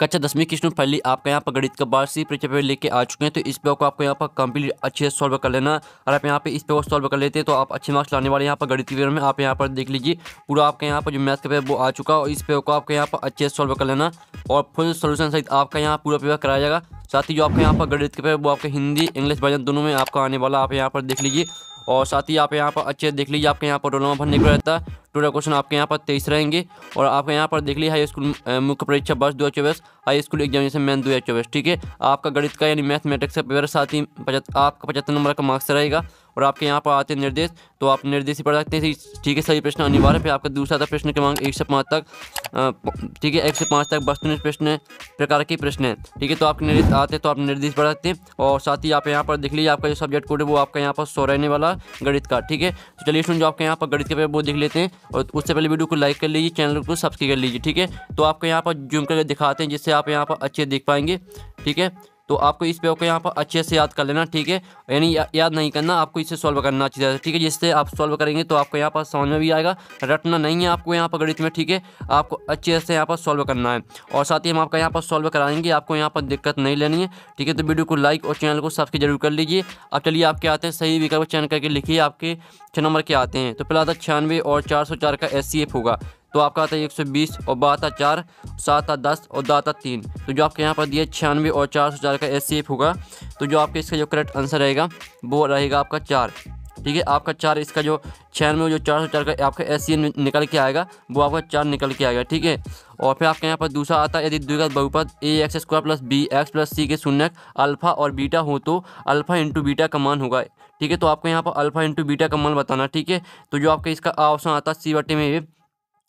कक्षा 10वीं की स्टूडेंट फाइनली आपका यहाँ पर गणित का वार्षिक परीक्षा पेपर लेके आ चुके हैं। तो इस पेपर को आपको यहाँ पर कंप्लीट अच्छे से सॉल्व कर लेना। और आप यहाँ पे इस पेपर सॉल्व कर लेते हैं तो आप अच्छे मार्क्स लाने वाले यहाँ पर गणित के पेपर में। आप यहाँ पर देख लीजिए पूरा आपके यहाँ पर जो मैथ का पेपर वो आ चुका है और इस पेपर को आपके यहाँ पर अच्छे से सॉल्व कर लेना और फुल सोल्यूशन सहित आपका यहाँ पूरा पेपर कराया जाएगा। साथ ही जो आपके यहाँ पर गणित के पेपर वो आपके हिंदी इंग्लिश वर्जन दोनों में आपका आने वाला, आप यहाँ पर देख लीजिए। और साथ ही आप यहाँ पर अच्छे देख लीजिए आपके यहाँ पर रोल नंबर भरने को रहता है। टोटल क्वेश्चन आपके यहाँ पर 23 रहेंगे। और आपके यहाँ पर देख लीजिए हाई स्कूल मुख्य परीक्षा वर्ष 2024, हाई स्कूल एग्जामिनेशन मेन 2024। ठीक है, आपका गणित का यानी मैथमेटिक्स का पेपर, साथ ही आपका 75 नंबर का मार्क्स रहेगा। और आपके यहाँ पर आते हैं निर्देश, तो आप निर्देश ही पढ़ सकते हैं। ठीक है, सही प्रश्न अनिवार्य। फिर आपका दूसरा था प्रश्न क्रमांक 1 से 5 तक। ठीक है, 1 से 5 तक वस्तुनिष्ठ प्रश्न प्रकार के प्रश्न है। ठीक है, तो आपके निर्देश आते हैं तो आप निर्देश पढ़ सकते हैं। और साथ ही आप यहाँ पर देख लीजिए आपका जो सब्जेक्ट कोड है वो आपका यहाँ पर 100 रहने वाला गणित का। ठीक है, तो चलिए जो आपके यहाँ पर गणित के पेपर वो देख लेते हैं। और उससे पहले वीडियो को लाइक कर लीजिए, चैनल को सब्सक्राइब कर लीजिए। ठीक है, तो आपको यहाँ पर जूम करके दिखाते हैं जिससे आप यहाँ पर अच्छे देख पाएंगे। ठीक है, तो आपको इस पेपर को यहाँ पर अच्छे से याद कर लेना। ठीक है, यानी याद नहीं करना, आपको इसे सॉल्व करना अच्छी तरह से। ठीक है, जिससे आप सॉल्व करेंगे तो आपको यहाँ पर समझ में भी आएगा। रटना नहीं है आपको यहाँ पर गणित में। ठीक है, आपको अच्छे से यहाँ पर सॉल्व करना है। और साथ ही हम आपका यहाँ पर सॉल्व कराएंगे, आपको यहाँ पर दिक्कत नहीं लेनी है। ठीक है, तो वीडियो को लाइक और चैनल को सब्सक्राइब जरूर कर लीजिए। अब चलिए आपके आते हैं सही विकल्प चयन करके लिखिए आपके 6 नंबर के आते हैं। तो पहला आता 96 और 404 का SCF होगा। तो आपका आता है 120 और 12 आता 4, 7 आता 10 और 10 आता 3। तो जो आपके यहाँ पर दिए 96 और 404 का SCF होगा। तो जो आपके इसका जो करेक्ट आंसर रहेगा वो रहेगा आपका 4। ठीक है, आपका 4 इसका जो 96 जो 404 का आपका SCF निकल के आएगा वो आपका 4 निकल के आएगा। ठीक है, और फिर आपके यहाँ पर दूसरा आता है यदि द्विघात बहुपद AX² + BX + C के शून्यक अल्फा और बीटा हो तो अल्फा इंटू बीटा का मान होगा। ठीक है, तो आपको यहाँ पर अल्फा इंटू बीटा का मान बताना। ठीक है, तो जो आपका इसका ऑप्शन आता है C/A,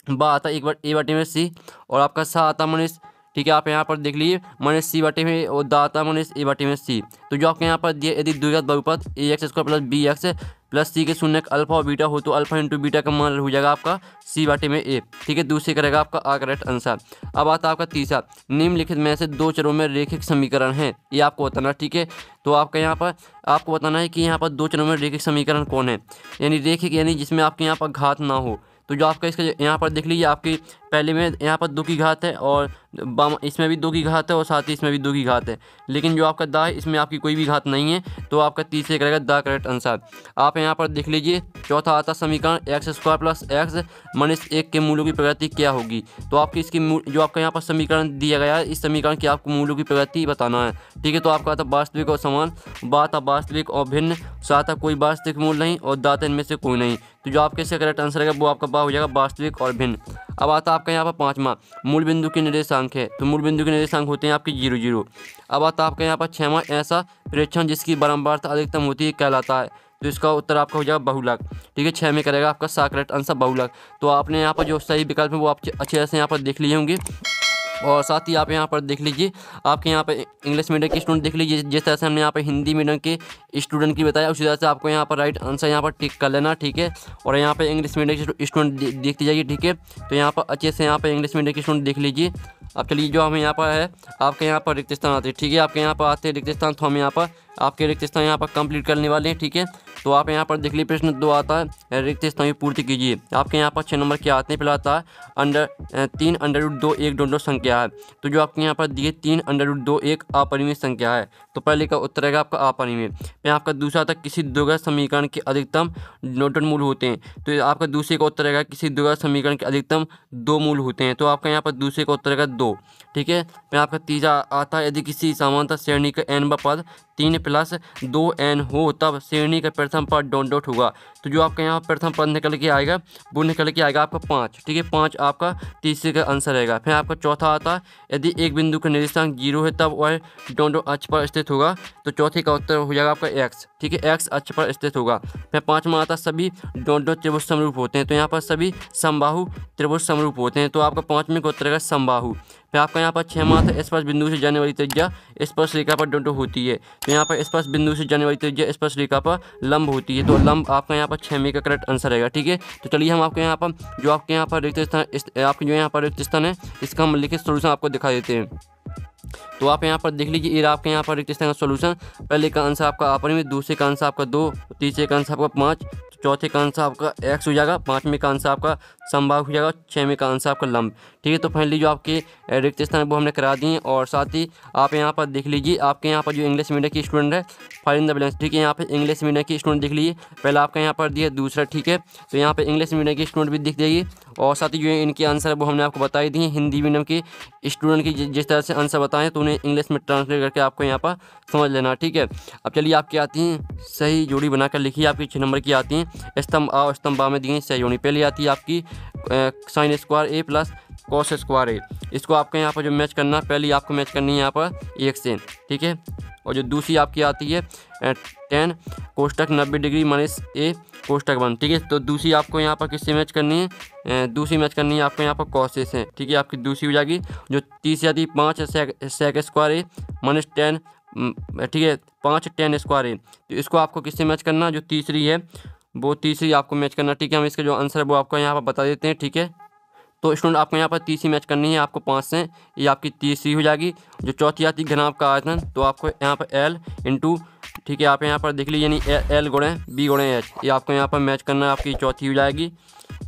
बा आता A/C और आपका सा आता मनीष। ठीक है, आप यहाँ पर देख लीजिए -C/A और दा आता -A/C। तो जो आपके यहाँ पर दिए यदि द्विघात बहुपद AX² + BX + C के शून्यक अल्फा और बीटा हो तो अल्फा इंटू बीटा का मान हो जाएगा आपका C/A। ठीक है, दूसरे करेगा आपका करेक्ट आंसर। अब आता आपका तीसरा, निम्नलिखित में से 2 चरों में रैखिक समीकरण है, ये आपको बताना। ठीक है, तो आपका यहाँ पर आपको बताना है कि यहाँ पर 2 चरों में रैखिक समीकरण कौन है। यानी रैखिक यानी जिसमें आपके यहाँ पर घात ना हो। तो जो आपका इसका यहाँ पर देख लीजिए आपकी पहले में यहाँ पर 2 की घात है और इसमें भी 2 की घात है और साथ ही इसमें भी 2 की घात है। लेकिन जो आपका दा है इसमें आपकी कोई भी घात नहीं है। तो आपका तीसरे करेगा दा करेक्ट आंसर। आप यहाँ पर देख लीजिए चौथा आता समीकरण x² + x - 1 के मूलों की प्रगति क्या होगी। तो आपकी इसकी जो आपका यहाँ पर समीकरण दिया गया है इस समीकरण की आपको मूलों की प्रगति बताना है। ठीक है, तो आपका आता वास्तविक और समान, बात वास्तविक और भिन्न, साथ कोई वास्तविक मूल नहीं और दाता इनमें से कोई नहीं। तो जो आपके इसका करेक्ट आंसर है वो आपका बा हो जाएगा वास्तविक और भिन्न। अब आता आपका यहाँ पर 5वां, मूल बिंदु के निर्देशांक है। तो मूल बिंदु के निर्देशांक होते हैं आपके 0, 0। अब आता आपका यहाँ पर 6वां, ऐसा प्रेक्षण जिसकी बारंबारता अधिकतम होती है कहलाता है। तो इसका उत्तर आपका हो जाएगा बहुलक। ठीक है, 6 में करेगा आपका सा करेक्ट आंसर बहुलक। तो आपने यहाँ पर जो सही विकल्प है वो आप अच्छे से यहाँ पर देख लिए होंगे। और साथ ही आप यहाँ पर देख लीजिए आपके यहाँ पर इंग्लिश मीडियम के स्टूडेंट देख लीजिए, जिस तरह से हमने यहाँ पर हिंदी मीडियम के स्टूडेंट की बताया उसी तरह से आपको यहाँ पर राइट आंसर यहाँ पर टिक कर लेना। ठीक है, और यहाँ पर इंग्लिश मीडियम के स्टूडेंट देखते जाइए। ठीक है, तो यहाँ पर अच्छे से यहाँ पर इंग्लिश मीडियम के स्टूडेंट देख लीजिए। अब चलिए जो हमें यहाँ पर है आपके यहाँ पर रिक्त स्थान आते हैं। ठीक है, आपके यहाँ पर आते हैं रिक्त स्थान, तो हम यहाँ पर आपके रिक्त स्थान यहाँ पर कंप्लीट करने वाले हैं। ठीक है, तो आप यहाँ पर देख लीजिए प्रश्न 2 आता है रिक्त स्थान की पूर्ति कीजिए। आपके यहाँ पर 6 नंबर के आते हैं। पहला आता है 3 √2 एक दो संख्या है। तो जो आपके यहाँ पर दिए 3 √2 एक अपरिमित संख्या है। तो पहले का उत्तर रहेगा आपका अपरिमित। फिर आपका दूसरा आता किसी द्विघात समीकरण के अधिकतम न्यूटन मूल होते हैं। तो आपका दूसरे का उत्तर रहेगा किसी द्विघात समीकरण के अधिकतम 2 मूल होते हैं। तो आपका यहाँ पर दूसरे का उत्तर रहेगा 2। ठीक है, फिर आपका तीसरा आता है यदि किसी समांतर श्रेणी का n पद 3 + 2n हो तब श्रेणी का प्रथम पद डॉट डॉट होगा। तो जो आपका यहाँ प्रथम पद निकल के आएगा वो निकल के आएगा आपका 5। ठीक है, 5 आपका तीसरे का आंसर रहेगा। फिर आपका चौथा आता है यदि एक बिंदु का निर्देशांक 0 है तब वह डॉट डॉट अक्ष पर स्थित होगा। तो चौथे का उत्तर हो जाएगा आपका x। ठीक है, x अक्ष पर स्थित होगा। फिर 5वां आता सभी डॉट डॉट त्रिभुज समरूप होते हैं। तो यहाँ पर सभी समबाहु त्रिभुज समरूप होते हैं। तो आपका 5वें का उत्तर रहेगा समबाहु। फिर आपका यहाँ पर 6वां आता स्पर्श बिंदु से जाने वाली त्रिज्या स्पर्श रेखा पर डॉट होती है। तो यहाँ पर स्पर्श बिंदु से जाने वाली त्रिज्या स्पर्श रेखा पर लंब होती है। तो लंब आपका यहाँ पर 6वें का करेक्ट आंसर रहेगा। ठीक है, तो चलिए हम आपके यहाँ पर जो आपके यहाँ पर रिक्त स्थान आपके जो यहाँ पर रिक्त स्थान है इसका हम लिखित सोल्यूशन आपको दिखा देते हैं। तो आप यहाँ पर देख लीजिए ये आपके यहाँ पर रिक्त स्थान का सोल्यूशन। पहले का आंसर आपका अपरिमित, दूसरे का आंसर आपका 2, तीसरे का आंसर आपका 5, चौथे का आंसर आपका एक्स हो जाएगा, पाँचवें का आंसर आपका संभाग हो जाएगा, छठवें का आंसर आपका लंब। ठीक है, तो फाइनली जो आपके रिक्त स्थान है वो हमने करा दिए। और साथ ही आप यहाँ पर देख लीजिए, आपके यहाँ पर जो इंग्लिश मीडियम की स्टूडेंट है फाइल इन द ब्लैंक्स। ठीक है, यहाँ पे इंग्लिश मीडियम की स्टूडेंट दिख लीजिए, पहला आपका यहाँ पर दिया, दूसरा। ठीक है, तो यहाँ पे इंग्लिश मीडियम की स्टूडेंट भी दिख जाइए। और साथ ही जो इनके आंसर है वो हमने आपको बताई दिए। हिंदी मीडियम की स्टूडेंट की जिस तरह से आंसर बताएं तो उन्हें इंग्लिश में ट्रांसलेट करके आपको यहाँ पर समझ लेना। ठीक है, अब चलिए आपकी आती हैं सही जोड़ी बनाकर लिखिए। आपकी 6 नंबर की आती हैं स्तंभ आ और स्तंभ बा में दी गई सही जोड़ी। पहली आती है आपकी साइन स्क्वायर ए प्लस कॉस स्क्वायर ए। इसको आपको यहाँ पर जो मैच करना, पहली आपको मैच करनी है यहाँ पर 1 से। ठीक है, और जो दूसरी आपकी आती है tan कोष्टक 90 डिग्री माइनस ए कोष्टक 1। ठीक है, तो दूसरी आपको यहाँ पर किससे मैच करनी है, दूसरी मैच करनी है आपको यहाँ पर कॉस ए से। ठीक है, आपकी दूसरी हो जाएगी। जो तीसरी आती है 5 सेक स्क्वायर ए माइनस 10। ठीक है, 5 tan स्क्वायर ए। तो इसको आपको किससे मैच करना, जो तीसरी है वो तीसरी आपको मैच करना। ठीक है, हम इसका जो आंसर है वो आपको यहाँ पर बता देते हैं। ठीक है, तो स्टूडेंट आपको यहाँ पर तीसरी मैच करनी है आपको 5 से, ये आपकी तीसरी हो जाएगी। जो चौथी आती है घनाभ का आयतन, तो आपको यहाँ पर एल इंटू, ठीक है, आप यहाँ पर देख लीजिए, यानी एल गुणे बी गुणे एच, ये आपको यहाँ पर मैच करना है, आपकी चौथी हो जाएगी।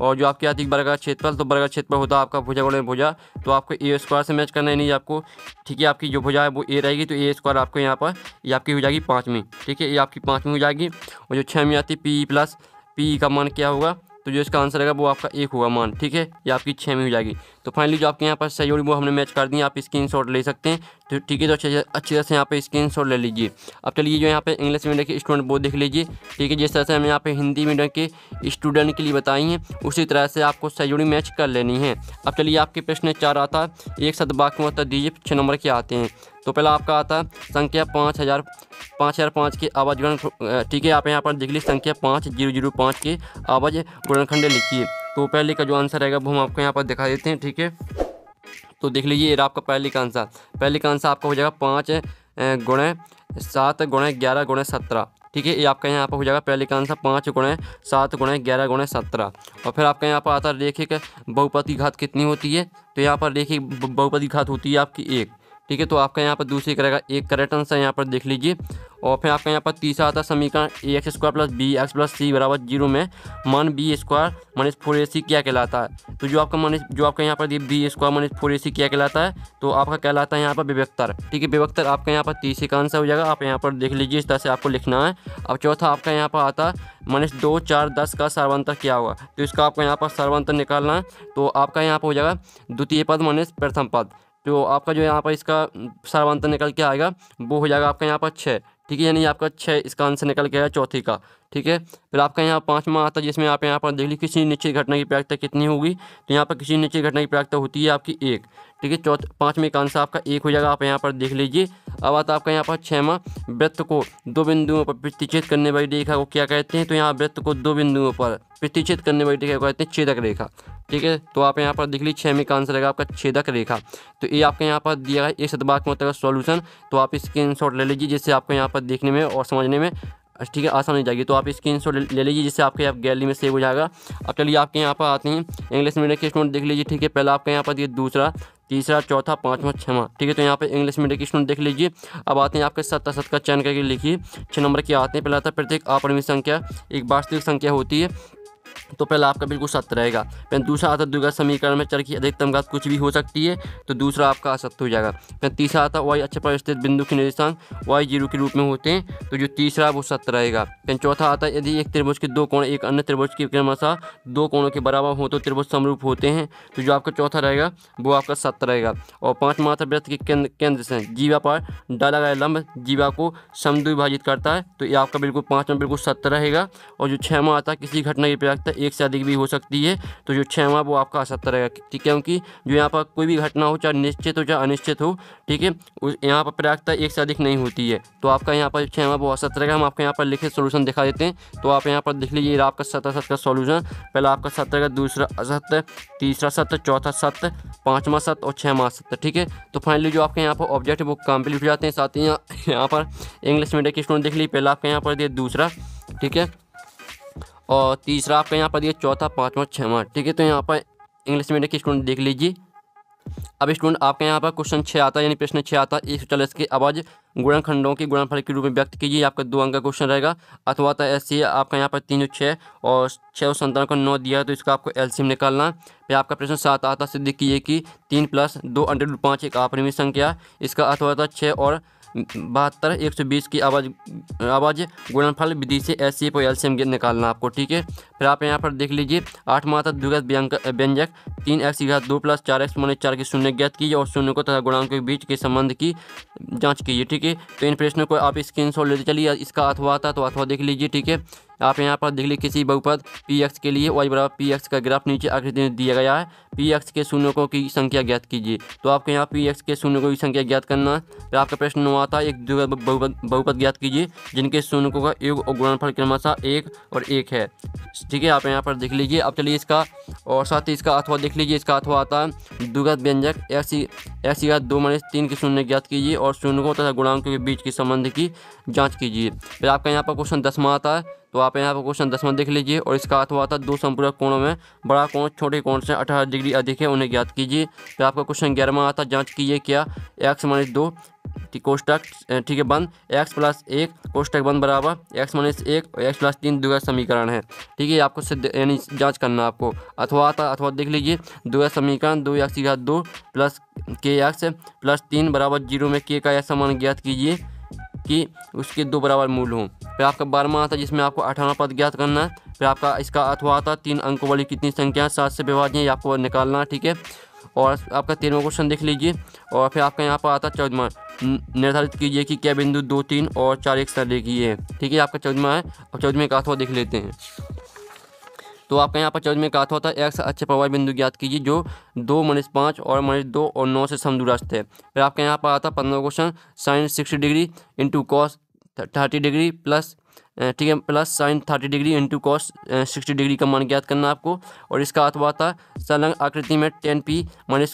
और जो आपकी आती है वर्ग का क्षेत्रफल, तो वर्ग का क्षेत्रफल होता है आपका भुजा गुणे भुजा, तो आपको ए स्क्वायर से मैच करना है, नहीं आपको। ठीक है, आपकी जो भुजा है वो ए रहेगी, तो ए स्क्वायर आपको यहाँ पर ये आपकी हो जाएगी 5वीं। ठीक है, ये आपकी 5वीं हो जाएगी। और जो 6वीं आती है पी प्लस पी का मान क्या होगा, तो जो इसका आंसर रहेगा वो आपका 1 होगा मान। ठीक है, ये आपकी 6वीं हो जाएगी। तो फाइनली जो आपके यहाँ पर सही जोड़ी वो हमने मैच कर दी, आप स्क्रीनशॉट ले सकते हैं। तो ठीक है, तो अच्छी तरह से यहाँ पे स्क्रीनशॉट ले लीजिए। अब चलिए जो यहाँ पे इंग्लिश मीडियम के स्टूडेंट वो देख लीजिए। ठीक है, जिस तरह से हमने यहाँ पे हिंदी मीडियम के स्टूडेंट के लिए बताई हैं, उसी तरह से आपको सही जोड़ी मैच कर लेनी है। अब चलिए आपके प्रश्न 4 आता है, एक सदवाक्य में उत्तर दीजिए। 6 नंबर के आते हैं। तो पहला आपका आता है संख्या 5005 के आवाज गुणन। ठीक है, आप यहाँ पर देख लीजिए संख्या 5005 के आवाज गुणनखंड लिखिए। तो पहले का जो आंसर रहेगा वो हम आपको यहाँ पर दिखा देते हैं। ठीक है, तो देख लीजिए ये आपका पहले का आंसर। पहले का आंसर आपका हो जाएगा 5 गुणे 7 गुणे 11 गुणे 17। ठीक है, ये आपका यहाँ पर हो जाएगा पहले का आंसर 5 गुणे 7 गुणे 11 गुणे 17। और फिर आपका यहाँ पर आता है रेखिक बहुपद की घात कितनी होती है, तो यहाँ पर रेखिक बहुपद की घात होती है आपकी 1। ठीक है, तो आपका यहाँ पर दूसरी करेगा एक करेक्ट आंसर यहाँ पर देख लीजिए। और फिर आपका यहाँ पर तीसरा आता है समीकरण ax square plus B X plus C बराबर 0 में मान बी स्क्वायर माइनस 4ac क्या कहलाता है। तो जो आपका यहाँ पर बी स्क्वायर माइनस 4ac क्या कहलाता है, तो आपका कहलाता है यहाँ पर विभक्तर। ठीक है, विभक्तर आपका यहाँ पर तीसरे का आंसर हो जाएगा। आप यहाँ पर देख लीजिए, इस तरह से आपको लिखना है। अब चौथा आपका यहाँ पर आता है -2 4 10 का सर्वांतर क्या होगा, तो इसका आपको यहाँ पर सर्वांतर निकालना है। तो आपका यहाँ पर हो जाएगा द्वितीय पद माइनस प्रथम पद। तो आपका जो यहाँ पर इसका सर्वांतर निकल के आएगा वो हो जाएगा आपका यहाँ पर 6। ठीक है, यानी आपका 6 इसका आंसर निकल के आएगा चौथी का। ठीक है, फिर आपका यहाँ 5वां आता है, जिसमें आप यहाँ पर देख लीजिए किसी निश्चित घटना की प्रायिकता कितनी होगी, तो यहाँ पर किसी निश्चित घटना की प्रायिकता होती है आपकी 1। ठीक है, 5वें का आंसर आपका 1 हो जाएगा। आप यहाँ पर देख लीजिए। अब आता है आपका यहाँ पर 6वां, वृत्त को 2 बिंदुओं पर प्रतिच्छेद करने वाली रेखा को क्या कहते हैं, तो यहाँ वृत्त को 2 बिंदुओं पर प्रतिच्छेद करने वाली रेखा को कहते हैं छेदक रेखा। ठीक है, तो आप यहाँ पर देख लीजिए 6वें का आंसर रहेगा आपका छेदक रेखा। तो ये आपके यहाँ पर दिया है एक शतवाक्य में उत्तर का सॉल्यूशन। तो आप स्क्रीनशॉट ले लीजिए, जिससे आपको यहाँ पर देखने में और समझने में ठीक है आसान हो जाएगी। तो आप स्क्रीनशॉट ले लीजिए, जिससे आपके यहाँ गैलरी में सेव हो जाएगा। अब चलिए आपके यहाँ पर आते हैं इंग्लिश मीडियम के स्टूडेंट देख लीजिए। ठीक है, पहला आपका यहाँ पर दिया दूसरा, तीसरा, चौथा, 5वां, 6वां। ठीक है, तो यहाँ पे इंग्लिश मीडियम के स्टूडेंट देख लीजिए। अब आते हैं आपके 7 का चयन करके लिखिए। 6 नंबर के आते हैं। पहला आता है प्रत्येक अपरिमित संख्या एक वास्तविक संख्या होती है, तो पहला आपका बिल्कुल सत्य रहेगा। फिर दूसरा आता है द्विघात समीकरण में चर की अधिकतम घात कुछ भी हो सकती है, तो दूसरा आपका असत्य हो जाएगा। फिर तीसरा आता है y अक्ष पर स्थित बिंदु के निर्देशांक y 0 के रूप में होते हैं, तो जो तीसरा वो सत्य रहेगा। फिर चौथा आता है यदि एक त्रिभुज के 2 कोण एक अन्य त्रिभुज के क्रमशः 2 कोणों के बराबर हो तो त्रिभुज समरूप होते हैं, तो जो आपका चौथा रहेगा वो आपका सत्य रहेगा। और 5वां आता है वृत्त के केंद्र से जीवा पर डाला गया लंब जीवा को समद्विभाजित करता है, तो ये आपका बिल्कुल 5वां बिल्कुल सत्य रहेगा। और जो 6वां आता है किसी घटना की प्रायिकता 1 से अधिक भी हो सकती है, तो जो 6वां वो आपका असत्य रहेगा। ठीक है, क्योंकि जो यहाँ पर कोई भी घटना हो, चाहे निश्चित हो चाहे अनिश्चित हो, ठीक है, यहाँ पर प्रायिकता 1 से अधिक नहीं होती है, तो आपका यहाँ पर 6वां वो असत्य रहेगा। हम आपको यहाँ पर लिखित सोल्यूशन दिखा देते हैं। तो आप यहाँ पर देख लीजिए आपका 7 का सोल्यूशन। पहला आपका सत्य रहेगा, दूसरा असत्य, तीसरा सत्य, चौथा सत्य, 5वां सत्य और 6वां सत्य। ठीक है, तो फाइनली जो आपके यहाँ पर ऑब्जेक्ट वो कंप्लीट हो जाते हैं। साथ ही यहाँ पर इंग्लिश मीडियम के स्टूडेंट देख लीजिए। पहला आपका यहाँ पर दिया दूसरा, ठीक है, और तीसरा आपका यहाँ पर दिया चौथा, 5वां, 6वां। ठीक है, तो यहाँ पर इंग्लिश मीडियम के स्टूडेंट देख लीजिए। अब स्टूडेंट आपके यहाँ पर क्वेश्चन 6 आता है, यानी प्रश्न 6 आता है, 140 के अभाज्य गुणनखंडों के गुणनफल के रूप में व्यक्त कीजिए। आपका 2 अंक का क्वेश्चन रहेगा। अथवा ऐसे आपका यहाँ पर 3 6 और 6 और 57 को 9 दिया है, तो इसका आपको एलसीएम निकालना है। फिर आपका प्रश्न 7 आता, सिद्ध कीजिए कि 3 + 2 √ 5 एक अपरिमेय संख्या। इसका अथवा 6 और 72 120 की अभाज्य गुणनफल विधि से एचसीएफ और एलसीएम निकालना आपको, ठीक है। फिर आप यहाँ पर देख लीजिए 8 मात्रा द्विघात व्यंजक 3x की घात 2 + 4x - 4 के शून्य ज्ञात कीजिए और शून्य को तथा गुणांक के बीच के संबंध की जांच कीजिए, ठीक है। तो इन प्रश्नों को आप स्क्रीनशॉट लेते चलिए। इसका अथवा आता तो अथवा देख लीजिए, ठीक है। आप यहाँ पर देख लीजिए किसी बहुपद px के लिए y = px का ग्राफ नीचे आकृति में दिया गया है। px के शून्यों की संख्या ज्ञात कीजिए। तो आपके यहाँ px के शून्यों की संख्या ज्ञात करना है। फिर आपका प्रश्न 9 आता है, एक द्विघात बहुपद ज्ञात कीजिए जिनके शून्यों का योग और गुणनफल क्रमशः 1 और 1 है, ठीक है। आप यहाँ पर देख लीजिए। अब चलिए इसका और साथ ही इसका अथवा देख लीजिए। इसका अथवा आता है द्विघात व्यंजक x की घात 2 - 3 के शून्य ज्ञात कीजिए और शून्यों तथा गुणांकों के बीच के संबंध की जांच कीजिए। फिर आपका यहाँ पर क्वेश्चन 10वां आता है, तो आप यहाँ पर क्वेश्चन 10वां देख लीजिए और इसका अथवा आता है 2 संपूरक कोणों में बड़ा कोण छोटे कोण से 18 डिग्री अधिक है, उन्हें ज्ञात कीजिए। फिर आपका क्वेश्चन 11वां आता है, जांच कीजिए क्या x - 2 कोष्टक, ठीक है, बंद x + 1 कोष्टक बंद बराबर x - 1 और x + 3 द्विघात समीकरण है, ठीक है। आपको सिद्ध यानी जांच करना आपको। अथवा आता अथवा देख लीजिए द्विघात समीकरण 2x की घात 2 + kx + 3 = 0 में k का ऐसा मान ज्ञात कीजिए कि उसके 2 बराबर मूल हों। फिर आपका 12वां आता है जिसमें आपको 18वां पद ज्ञात करना है। फिर आपका इसका अथवा आता 3 अंकों वाली कितनी संख्या 7 से विभाज्य है, आपको निकालना है, ठीक है। और आपका 13वां क्वेश्चन देख लीजिए और फिर आपका यहाँ पर आता 14वां, निर्धारित कीजिए कि क्या बिंदु 2 3 और 4 एक सररेखीय है, ठीक है। आपका 14वां है। और 14वें का अथवा देख लेते हैं। तो आपका यहाँ पर 14वें का अथवा होता है x अक्ष पर y बिंदु ज्ञात कीजिए जो 2 - 5 और -2 और 9 से समदूरस्थ है। फिर आपके यहाँ पर आता 15वां question sin 60 degree × cos 30 degree plus, ठीक है, plus sin 30 degree × cos 60 degree का मान ज्ञात करना आपको। और इसका अथवा आता संलग्न आकृति में tan p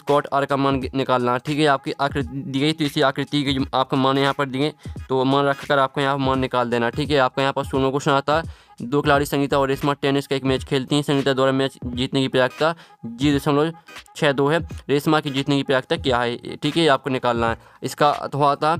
- cot r का मान निकालना, ठीक है। आपकी आकृति दी गई तो इसी आकृति के जो आपका मान यहाँ पर दिए तो मान रखकर आपको यहाँ मान निकाल देना, ठीक है। आपका यहाँ पर 16वां क्वेश्चन आता है 2 खिलाड़ी संगीता और रेशमा टेनिस का एक मैच खेलती हैं। संगीता द्वारा मैच जीतने की प्रायिकता 0.62 है। रेशमा की जीतने की प्रायिकता क्या है, ठीक है, आपको निकालना है। इसका अथवा आता,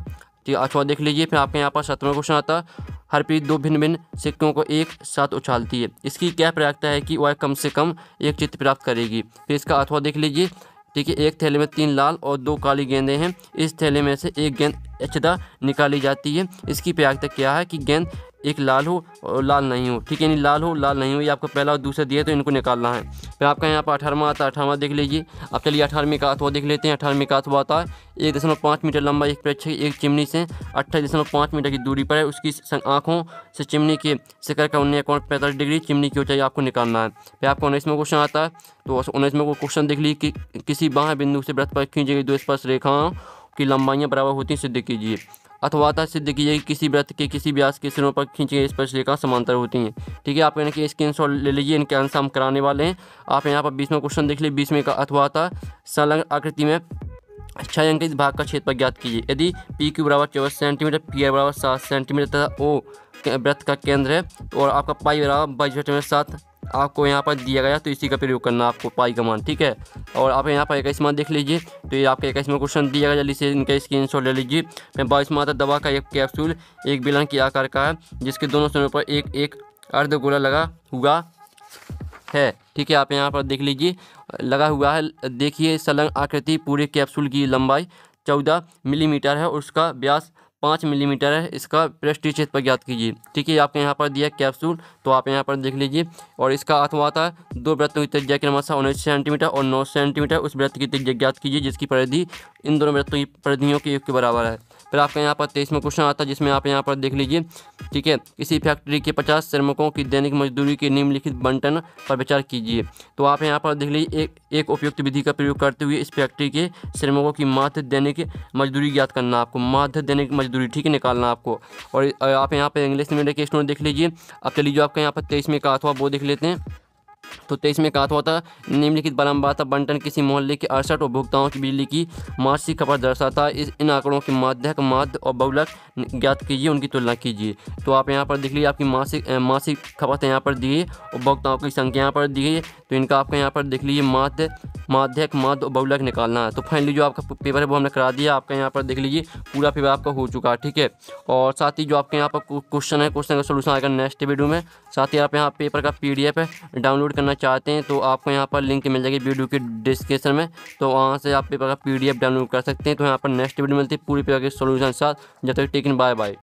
ठीक है, अथवा देख लीजिए। फिर आपके यहाँ पर 17वां क्वेश्चन आता हरप्रीत 2 भिन्न भिन्न सिक्कों को एक साथ उछालती है, इसकी क्या प्रायिकता है कि वह कम से कम एक चित्त प्राप्त करेगी। फिर इसका अथवा देख लीजिए, ठीक है। एक थैले में 3 लाल और 2 काली गेंदें हैं। इस थैले में से एक गेंद एचदा निकाली जाती है, इसकी प्रायिकता क्या है कि गेंद एक लाल हो और लाल नहीं हो, ठीक है, यानी लाल हो लाल नहीं हो। ये आपको पहला और दूसरा दिया तो इनको निकालना है। फिर आपका यहाँ पर 18वां आता है, 18वां देख लीजिए। अब चलिए 18वें का अथवा देख लेते हैं। 18वें का अथवा आता है 1.5 मीटर लंबा एक प्रेक्षक एक चिमनी से 28.5 मीटर की दूरी पर है। उसकी आँखों से चिमनी के शिखर का उन्नय कोण 45 डिग्री, चिमनी की ऊंचाई आपको निकालना है। फिर आपको 19वां क्वेश्चन आता है, तो 19वें को क्वेश्चन देख लीजिए कि किसी बाह्य बिंदु से वृत्त पर खींची गई 2 स्पर्श रेखाओं की लंबाइयाँ बराबर होती हैं, सिद्ध कीजिए। अथवा आता सिद्ध कीजिए कि किसी वृत्त के किसी व्यास के सिरों पर खींची गई स्पर्श रेखा समांतर होती हैं, ठीक है। आप यानी कि स्क्रीनशॉट ले लीजिए, इनके आंसर हम कराने वाले हैं। आप यहाँ पर 20वां क्वेश्चन देख लीजिए। 20वें का अथवा आता संलग्न आकृति में 6 अंकित भाग का क्षेत्रफल ज्ञात कीजिए। यदि PQ = 24 सेंटीमीटर, PR = 7 सेंटीमीटर तथा O वृत्त का केंद्र है और आपका पाई = 22/7 आपको यहाँ पर दिया गया, तो इसी का प्रयोग करना आपको पाई का मान, ठीक है। और आप यहाँ पर 21वां देख लीजिए, तो ये आपका 21वां क्वेश्चन दिया गया, जल्दी से इनका स्क्रीनशॉट ले लीजिए। 22वां आता दवा का एक कैप्सूल एक बेलन के आकार का है जिसके दोनों सिरों पर एक एक अर्धगोला लगा हुआ है, ठीक है। आप यहाँ पर देख लीजिए लगा हुआ है। देखिए संलग्न आकृति पूरे कैप्सूल की लंबाई 14 मिलीमीटर है और उसका व्यास 5 मिलीमीटर है। इसका पृष्ठीय क्षेत्रफल ज्ञात कीजिए, ठीक है। आपके यहाँ पर दिया कैप्सूल, तो आप यहाँ पर देख लीजिए। और इसका अथवा आता है 2 वृत्तों की त्रिज्या क्रमशः 19 सेंटीमीटर और 9 सेंटीमीटर। उस वृत्त की त्रिज्या ज्ञात कीजिए जिसकी परिधि इन दोनों वृत्तों की परिधियों के योग के बराबर है। फिर आपका यहाँ पर 23वां क्वेश्चन आता है जिसमें आप यहाँ पर देख लीजिए, ठीक है। किसी फैक्ट्री के 50 श्रमिकों की दैनिक मजदूरी के निम्नलिखित बंटन पर विचार कीजिए। तो आप यहाँ पर देख लीजिए एक उपयुक्त विधि का प्रयोग करते हुए इस फैक्ट्री के श्रमिकों की माध्य दैनिक मजदूरी ज्ञात करना आपको, माध्य दैनिक मजदूरी, ठीक है, निकालना आपको। और आप यहाँ पर इंग्लिश मीडियम के स्टूडेंट देख लीजिए। अब चलिए जो आपका यहाँ पर 23वें का अथवा वो देख लेते हैं। तो 23वें का अथवा था निम्नलिखित बारंबारता बंटन किसी मोहल्ले के 68 उपभोक्ताओं की बिजली की मासिक खपत दर्शाता है। इन आंकड़ों के माध्यक माध्य और बहुलक ज्ञात कीजिए, उनकी तुलना कीजिए। तो आप यहाँ पर देख लीजिए आपकी मासिक खपत यहाँ पर दी गई, उपभोक्ताओं की संख्या यहाँ पर दी गई है। तो इनका आपका यहाँ पर देख लीजिए माध्यक माध्य बहुलक निकालना है। तो फाइनली जो आपका पेपर है वो हमने करा दिया। आपका यहाँ पर देख लीजिए पूरा पेपर आपका हो चुका है, ठीक है। और साथ ही जो आपके यहाँ पर क्वेश्चन है, क्वेश्चन का सोल्यूशन आएगा नेक्स्ट वीडियो में। साथ ही आप यहाँ पेपर का PDF है डाउनलोड करना चाहते हैं तो आपको यहाँ पर लिंक मिल जाएगी वीडियो के डिस्क्रिप्शन में, तो वहाँ से आप पेपर का PDF डाउनलोड कर सकते हैं। तो यहाँ पर नेक्स्ट वीडियो मिलती है पूरी पेपर के सोल्यूशन के साथ। जब तक टेकिन बाय बाय।